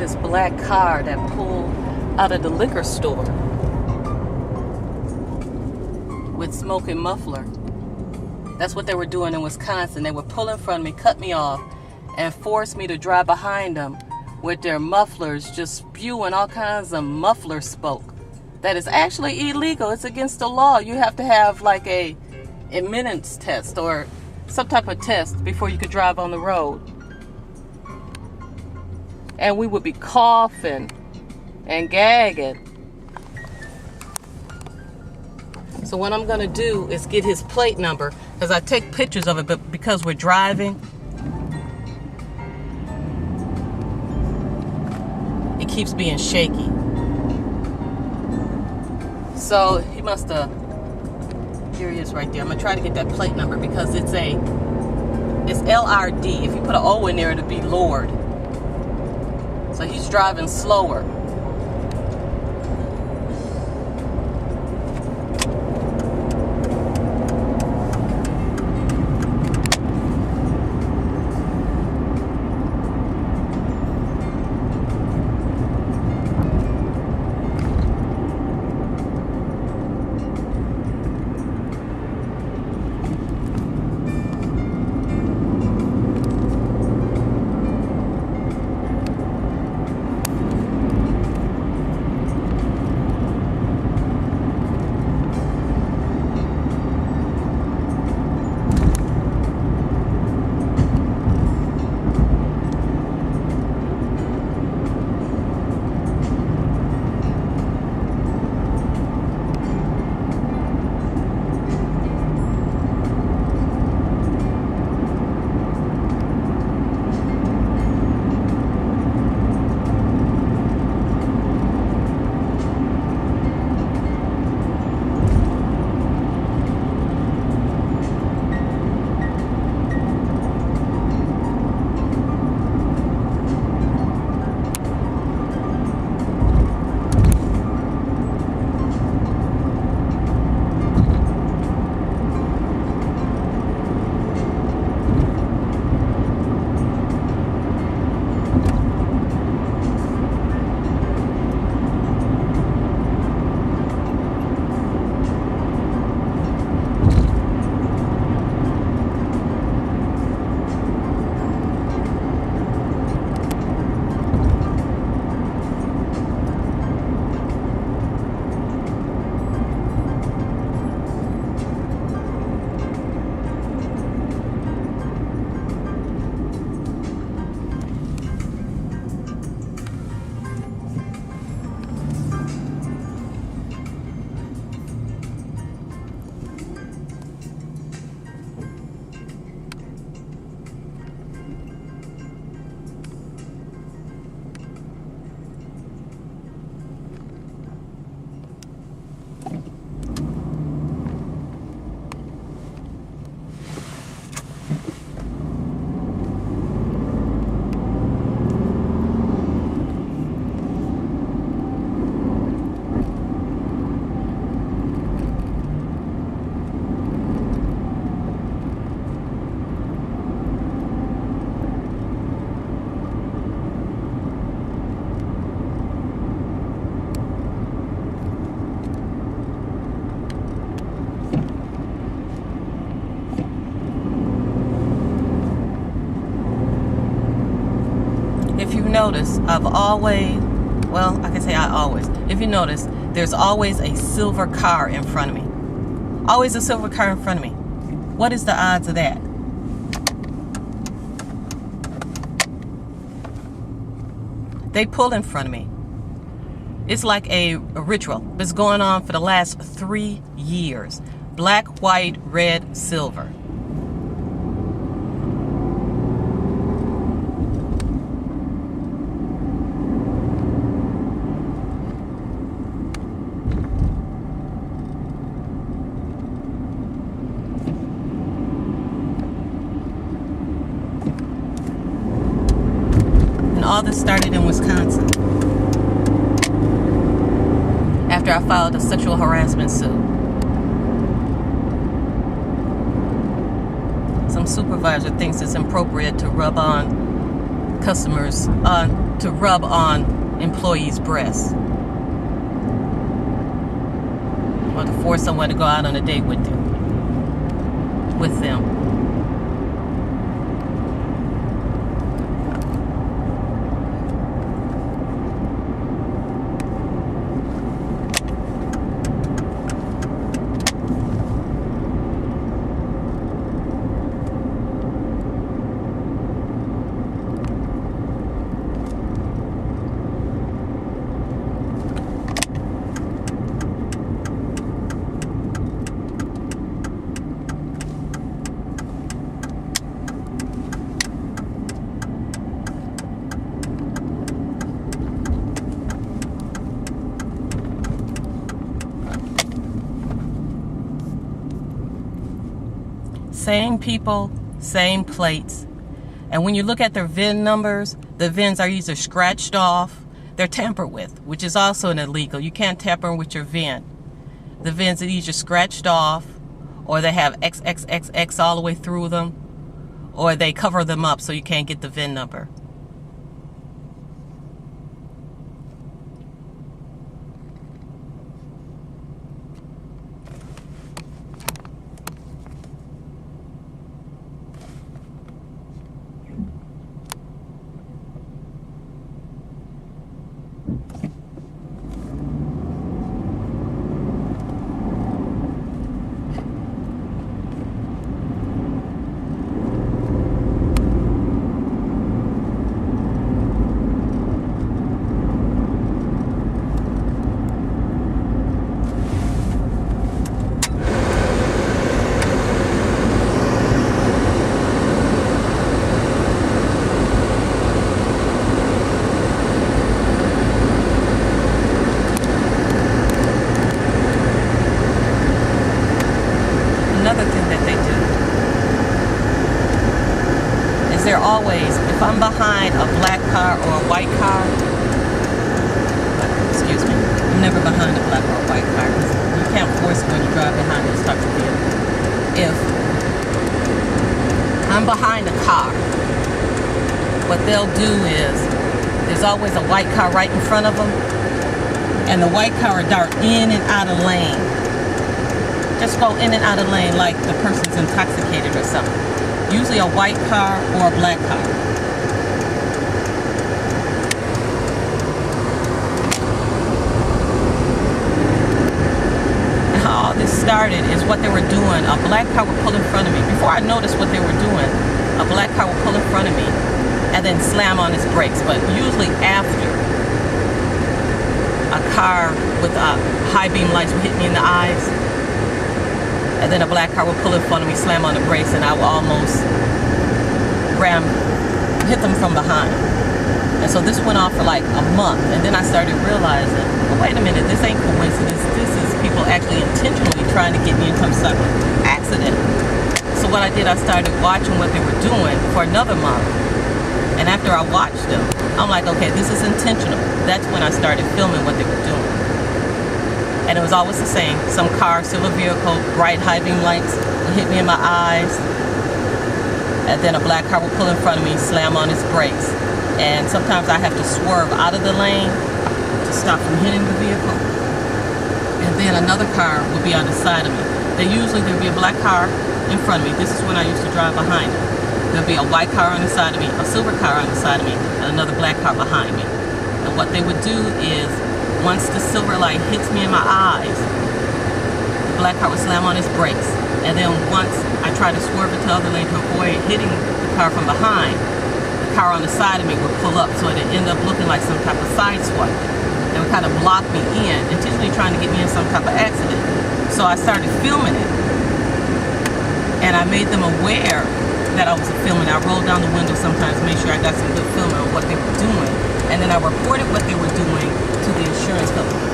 this black car that pulled out of the liquor store with smoking muffler. That's what they were doing in Wisconsin. They would pull in front of me, cut me off, and force me to drive behind them with their mufflers just spewing all kinds of muffler smoke. That is actually illegal. It's against the law. You have to have like a imminence test or some type of test before you could drive on the road. And we would be coughing and gagging. So what I'm gonna do is get his plate number, because I take pictures of it, but because we're driving, it keeps being shaky. So he must have, here he is right there. I'm gonna try to get that plate number because it's LRD. If you put an O in there, it'll be Lord. So he's driving slower. Notice I've always, well, I can say I always, if you notice, there's always a silver car in front of me. Always a silver car in front of me. What is the odds of that? They pull in front of me. It's like a ritual. It's going on for the last 3 years. Black, white, red, silver. All this started in Wisconsin after I filed a sexual harassment suit. Some supervisor thinks it's appropriate to rub on customers to rub on employees' breasts, or to force someone to go out on a date with them. Same people, same plates. And when you look at their VIN numbers, the VINs are either scratched off, they're tampered with, which is also an illegal. You can't tamper with your VIN. The VINs are either scratched off, or they have XXXX all the way through them, or they cover them up so you can't get the VIN number. Another thing that they do is they're always, if I'm behind a black car or a white car, excuse me, I'm never behind a black or a white car, because you can't force it when you drive behind those types of vehicles. If I'm behind a car, what they'll do is, there's always a white car right in front of them, and the white car will dart in and out of lane. Just go in and out of lane like the person's intoxicated or something. Usually a white car or a black car. And how all this started is what they were doing. A black car would pull in front of me. Before I noticed what they were doing, a black car would pull in front of me and then slam on its brakes. But usually after a car with high beam lights would hit me in the eyes, and then a black car would pull in front of me, slam on the brakes, and I would almost hit them from behind. And so this went on for like a month, and then I started realizing, well, wait a minute, this ain't coincidence. This is people actually intentionally trying to get me into some type of accident. So what I did, I started watching what they were doing for another month. And after I watched them, I'm like, okay, this is intentional. That's when I started filming what they were doing. And it was always the same. Some car, silver vehicle, bright high beam lights would hit me in my eyes. And then a black car would pull in front of me, slam on its brakes. And sometimes I have to swerve out of the lane to stop from hitting the vehicle. And then another car would be on the side of me. There'd be a black car in front of me. This is when I used to drive behind it. There'll be a white car on the side of me, a silver car on the side of me, and another black car behind me. And what they would do is, once the silver light hits me in my eyes, the black car would slam on its brakes. And then once I tried to swerve into the other lane to avoid hitting the car from behind, the car on the side of me would pull up, so it'd end up looking like some type of side swipe. They would kind of block me in, intentionally trying to get me in some type of accident. So I started filming it. And I made them aware that I was filming. I rolled down the window sometimes to make sure I got some good filming of what they were doing. And then I reported what they were doing to the insurance company.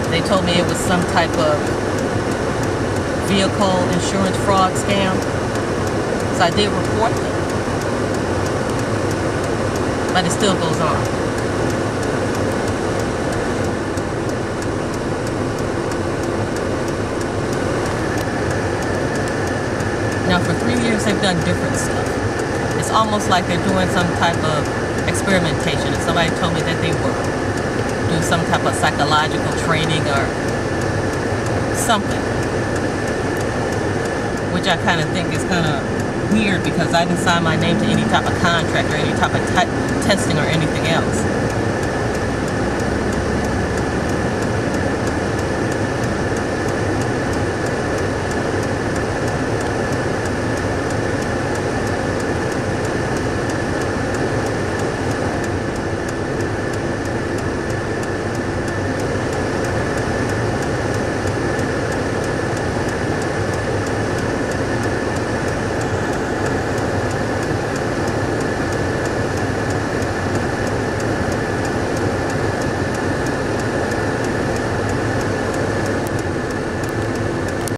They told me it was some type of vehicle insurance fraud scam. So I did report them. But it still goes on. Now for 3 years they've done different stuff. It's it's almost like they're doing some type of experimentation. And somebody told me that they were doing some type of psychological training or something, which I kind of think is kind of weird because I didn't sign my name to any type of contract or any type of testing or anything else.